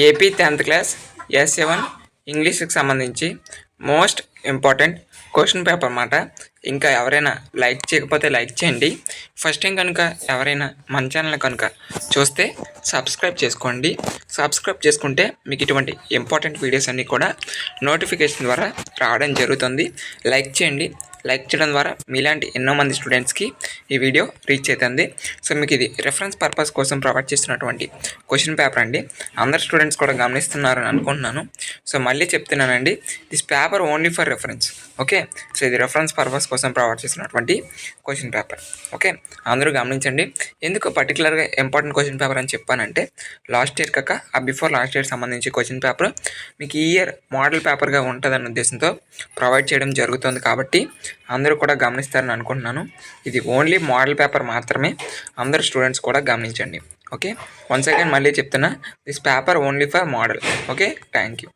AP 10th class S7 ఇంగ్లీష్కి సంబంధించి most important question paper అన్నమాట. ఇంకా ఎవరైనా లైక్ చేయకపోతే లైక్ చేయండి. ఫస్ట్ టైం కనుక ఎవరైనా మన ఛానల్ కనుక చూస్తే సబ్స్క్రైబ్ చేసుకోండి. సబ్స్క్రైబ్ చేసుకుంటే మీకు ఇటువంటి ఇంపార్టెంట్ వీడియోస్ అన్నీ కూడా నోటిఫికేషన్ ద్వారా రావడం జరుగుతుంది. లైక్ చేయండి. లైక్ చేయడం ద్వారా మీలాంటి ఎన్నో మంది స్టూడెంట్స్కి ఈ వీడియో రీచ్ అవుతుంది. సో మీకు ఇది రెఫరెన్స్ పర్పస్ కోసం ప్రొవైడ్ చేస్తున్నటువంటి క్వశ్చన్ పేపర్ అండి. అందరు స్టూడెంట్స్ కూడా గమనిస్తున్నారని అనుకుంటున్నాను. సో మళ్ళీ చెప్తున్నానండి, this paper only for reference. Okay, so ఇది రెఫరెన్స్ పర్పస్ కోసం ప్రొవైడ్ చేస్తున్నటువంటి క్వశ్చన్ పేపర్. ఓకే, అందరూ గమనించండి. ఎందుకు పర్టికులర్గా ఇంపార్టెంట్ క్వశ్చన్ పేపర్ అని చెప్పానంటే, లాస్ట్ ఇయర్ కాక బిఫోర్ లాస్ట్ ఇయర్ సంబంధించి క్వశ్చన్ పేపర్ మీకు ఈ ఇయర్ మోడల్ పేపర్గా ఉంటుందన్న ఉద్దేశంతో ప్రొవైడ్ చేయడం జరుగుతుంది. కాబట్టి అందరూ కూడా గమనిస్తారని అనుకుంటున్నాను. ఇది ఓన్లీ మోడల్ పేపర్ మాత్రమే, అందరు స్టూడెంట్స్ కూడా గమనించండి. ఓకే, వన్స్ అగైన్ మళ్ళీ చెప్తున్నా, this paper only for model. Okay, thank you.